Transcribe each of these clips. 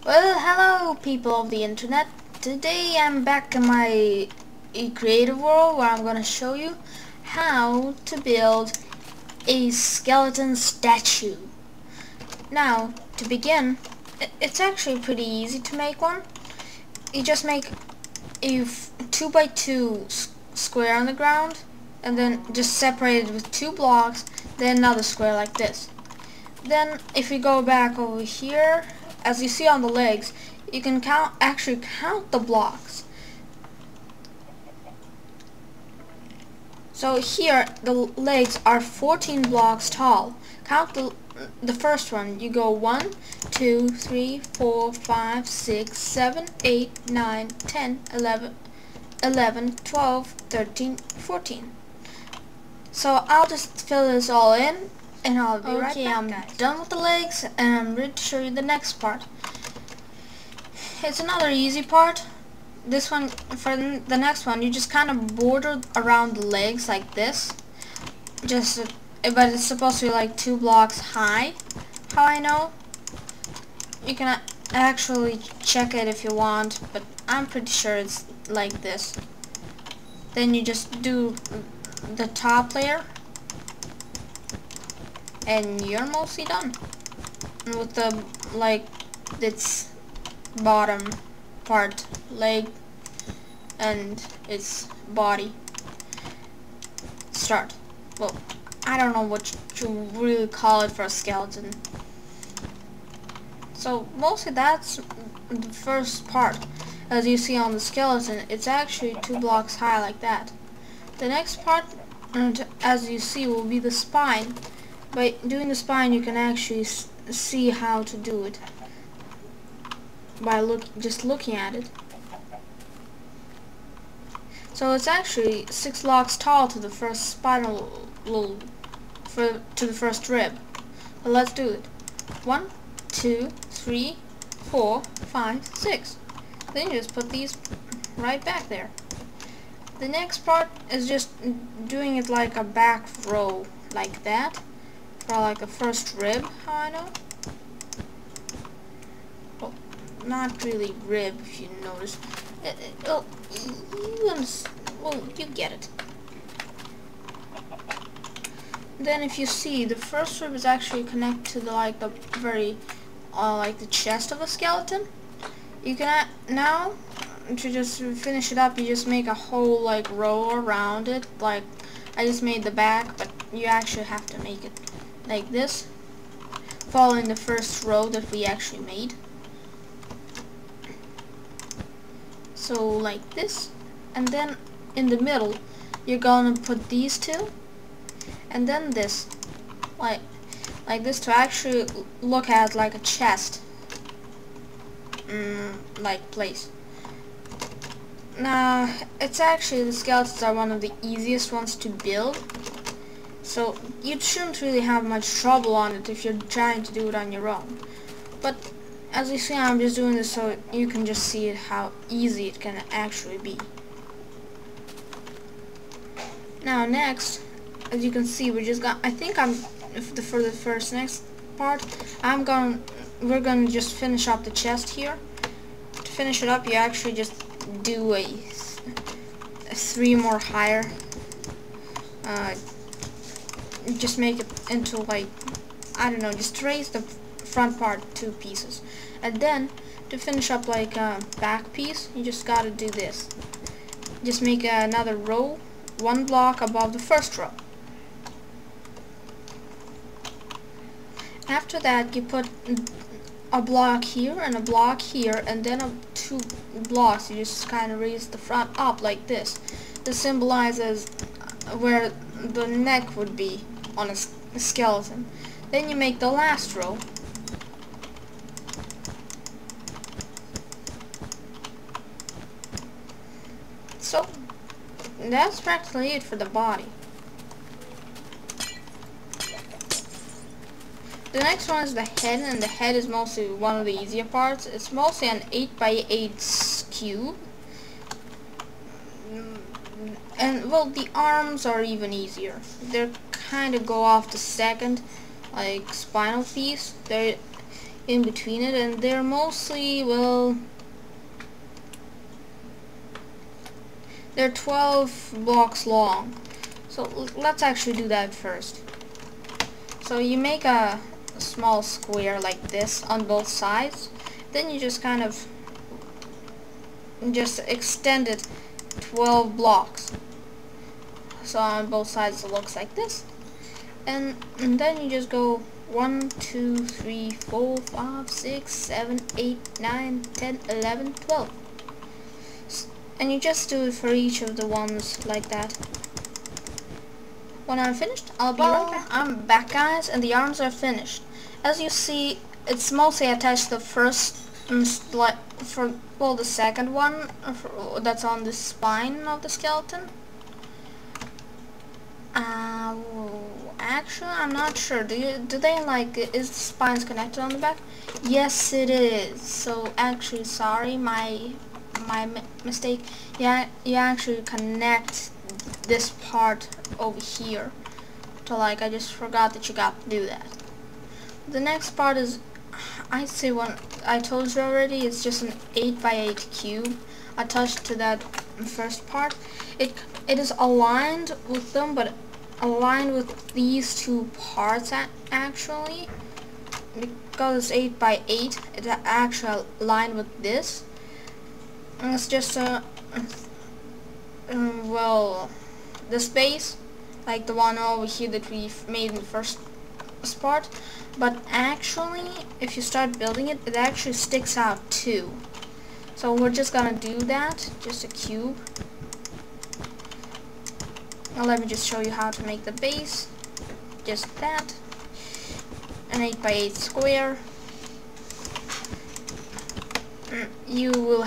Well, hello people of the internet. Today I'm back in my creative world where I'm gonna show you how to build a skeleton statue. Now, to begin, it's actually pretty easy to make one. You just make a 2x2 square on the ground and then just separate it with 2 blocks, then another square like this. Then if we go back over here, as you see on the legs, you can actually count the blocks. So here the legs are 14 blocks tall. Count the first one. You go 1, 2, 3, 4, 5, 6, 7, 8, 9, 10, 11, 12, 13, 14. So I'll just fill this all in and I'll be right back, I'm done with the legs and I'm ready to show you the next part. It's another easy part. This one, for the next one, you just kind of border around the legs like this. But it's supposed to be like 2 blocks high. How I know? You can actually check it if you want, but I'm pretty sure it's like this. Then you just do the top layer and you're mostly done. And with the its bottom part, leg and its body. Start. Well, I don't know what you really call it for a skeleton. So mostly that's the first part. As you see on the skeleton, it's actually 2 blocks high like that. The next part, as you see, will be the spine. By doing the spine, you can actually see how to do it by just looking at it. So it's actually 6 blocks tall to the first spinal to the first rib. But let's do it. 1, 2, 3, 4, 5, 6. Then you just put these right back there. The next part is just doing it like a back row, like that. For like a first rib, how I know? Well, not really rib, if you notice. Well, you get it. Then if you see, the first rib is actually connected to the very the chest of a skeleton. You can now, to just finish it up, you just make a whole row around it. Like I just made the back, but you actually have to make it like this, following the first row that we actually made. So like this, and then in the middle you're gonna put these two, and then this, like this, to actually look at like a chest place. Now it's actually, the skeletons are one of the easiest ones to build. So you shouldn't really have much trouble on it if you're trying to do it on your own. But as you see, I'm just doing this so you can just see how easy it can actually be. Now next, as you can see, we just got, I think for the first next part, we're gonna just finish up the chest here. To finish it up, you actually just do a 3 more higher. Just make it into I don't know, just raise the front part 2 pieces, and then to finish up a back piece, you just gotta do this. Just make another row 1 block above the first row. After that, you put a block here and a block here, and then 2 blocks. You just kind of raise the front up like this. This symbolizes where the neck would be on a skeleton. Then you make the last row. So that's practically it for the body. The next one is the head, and the head is mostly one of the easier parts. It's mostly an 8x8 cube. And well, the arms are even easier. They're kind of go off the second spinal piece. in between it, and they're mostly, well, they're 12 blocks long. So let's actually do that first. So you make a small square like this on both sides, then you just kind of just extend it 12 blocks. So on both sides it looks like this, and then you just go 1, 2, 3, 4, 5, 6, 7, 8, 9, 10, 11, 12. And you just do it for each of the ones like that. When I'm finished, I'll be right back. I'm back, guys, and the arms are finished. As you see, it's mostly attached to the first, the second one that's on the spine of the skeleton. Actually, I'm not sure. Do they like? Is the spines connected on the back? Yes, it is. So actually, sorry, my mistake. Yeah, you actually connect this part over here. So like, I just forgot that you got to do that. The next part is, I say one. I told you already. It's just an 8x8 cube attached to that first part. It is aligned with them, but aligned with these two parts actually, because it's 8x8. It's actually aligned with this. And it's just well, the space, like the one over here that we made in the first part. But actually, if you start building it, it actually sticks out too. So we're just gonna do that, just a cube. Now let me just show you how to make the base. Just that. An 8x8 square. You will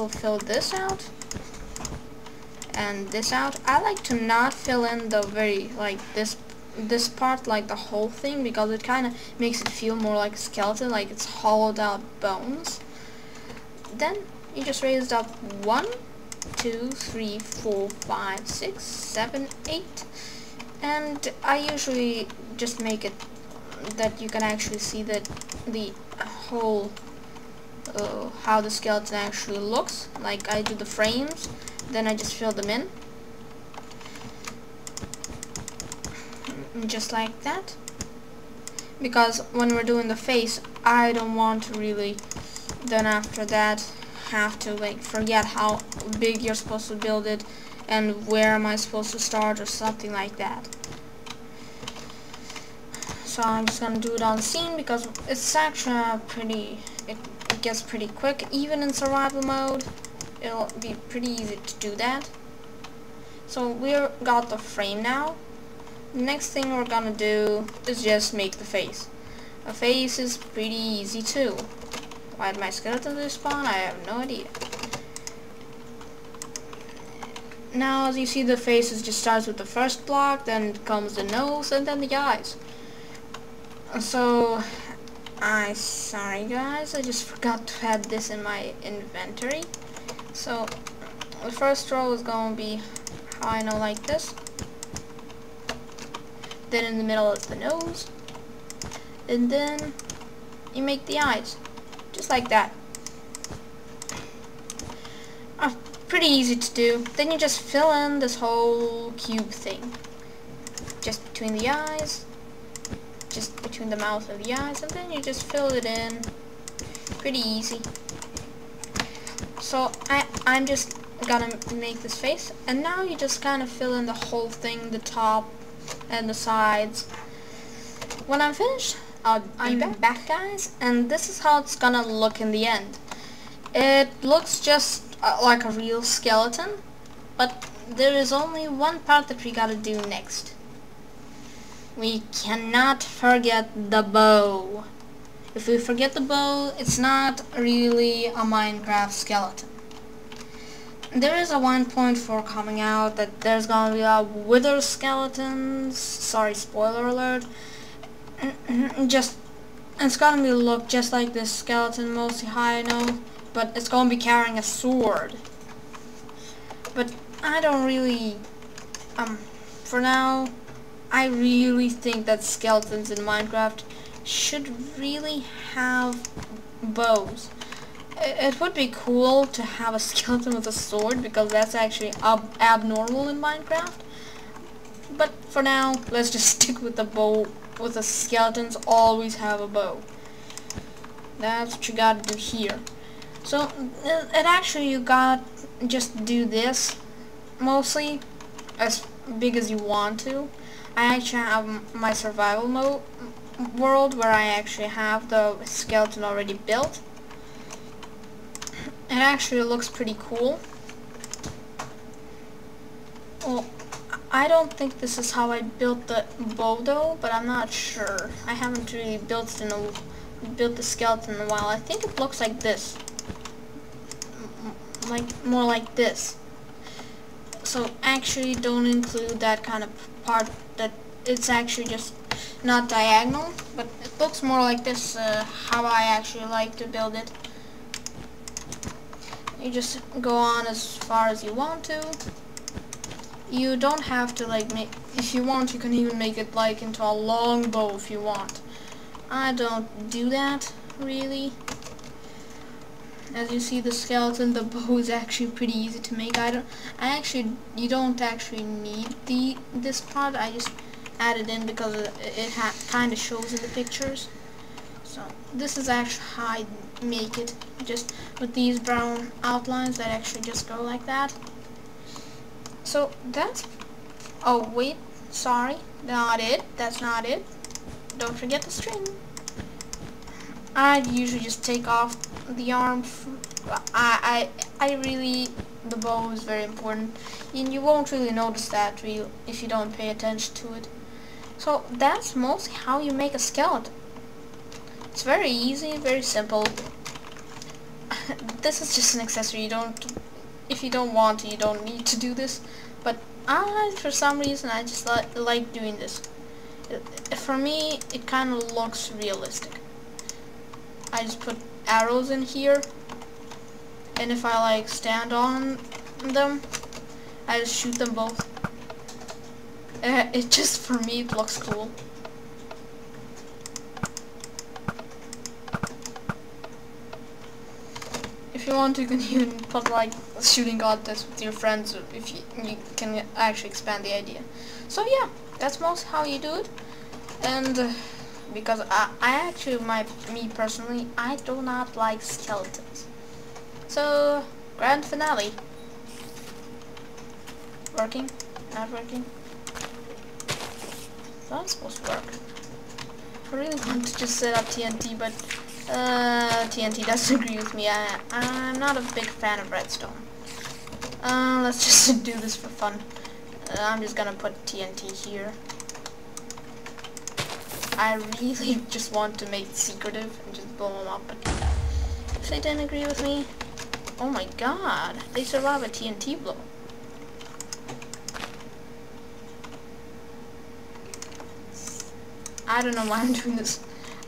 fill this out and this out. I like to not fill in the this part, like the whole thing, because it kind of makes it feel more like a skeleton, like it's hollowed out bones. Then you just raise it up 1, 2, 3, 4, 5, 6, 7, 8, and I usually just make it that you can actually see that the whole how the skeleton actually looks. Like, I do the frames, then I just fill them in, just like that, because when we're doing the face, I don't want to really then after that have to like forget how big you're supposed to build it and where am I supposed to start or something like that. So I'm just gonna do it on scene because it's actually pretty, it gets pretty quick. Even in survival mode, it'll be pretty easy to do that. So we've got the frame now. The next thing we're gonna do is just make the face. A face is pretty easy too. Why did my skeleton respawn? I have no idea. Now, as you see, the face just starts with the first block, then comes the nose, and then the eyes. So, sorry guys, I just forgot to add this in my inventory. So, the first row is going to be how I know, like this. Then in the middle is the nose. And then you make the eyes. Just like that. Pretty easy to do. Then you just fill in this whole cube thing. Just between the eyes. Just between the mouth and the eyes. And then you just fill it in. Pretty easy. So I'm just gonna make this face. And now you just kind of fill in the whole thing. The top and the sides. When I'm finished, I'm back guys, and this is how it's gonna look in the end. It looks just like a real skeleton, but there is only one part that we gotta do next. We cannot forget the bow. If we forget the bow, it's not really a Minecraft skeleton. There is a 1.4 coming out that there's gonna be a wither skeletons. Sorry, spoiler alert. It's gonna be look just like this skeleton, mostly high, I know, but it's gonna be carrying a sword. But I don't really, for now, I really think that skeletons in Minecraft should really have bows. It would be cool to have a skeleton with a sword, because that's actually abnormal in Minecraft. But for now, let's just stick with the bow, with the skeletons always have a bow. That's what you gotta do here. So, and actually you gotta just do this, mostly, as big as you want to. I actually have my survival mode world, where I actually have the skeleton already built. It actually looks pretty cool. Well, I don't think this is how I built the bow though, but I'm not sure. I haven't really built the skeleton in a while. I think it looks like this. More like this. So actually don't include that kind of part, that it's actually just not diagonal, but it looks more like this, how I actually like to build it. You just go on as far as you want to. You don't have to like make, if you want you can even make it like into a long bow if you want. I don't do that really. As you see the skeleton, the bow is actually pretty easy to make. You don't actually need this part. I just added in because it kind of shows in the pictures. So this is actually how I make it, just with these brown outlines that actually just go like that. So that's, oh wait, sorry, not it, that's not it. Don't forget the string. I usually just take off the arm. I really, the bow is very important, and you won't really notice that if you don't pay attention to it. So that's mostly how you make a skeleton. It's very easy, very simple. This is just an accessory. If you don't want to, you don't need to do this. But for some reason, I just like doing this. For me, it kind of looks realistic. I just put arrows in here, and if I like stand on them, I just shoot them both. It just, for me, it looks cool. If you want, you can even put like a shooting contest with your friends if you can actually expand the idea. So yeah, that's most how you do it. And because I actually, me personally, I do not like skeletons. So grand finale. Working? Not working? That's supposed to work. I really want to just set up TNT, but TNT doesn't agree with me. I'm not a big fan of redstone. Let's just do this for fun. I'm just gonna put TNT here. I really just want to make it secretive and just blow them up, but if they didn't agree with me, oh my god, they survive a TNT blow. I don't know why I'm doing this.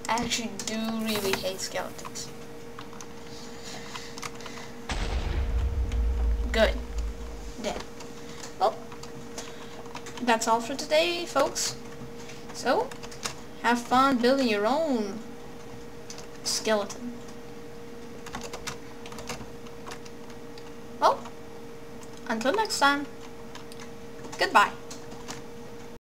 I actually do really hate skeletons. Good. Dead. Well, that's all for today, folks. So, have fun building your own skeleton. Well, until next time, goodbye.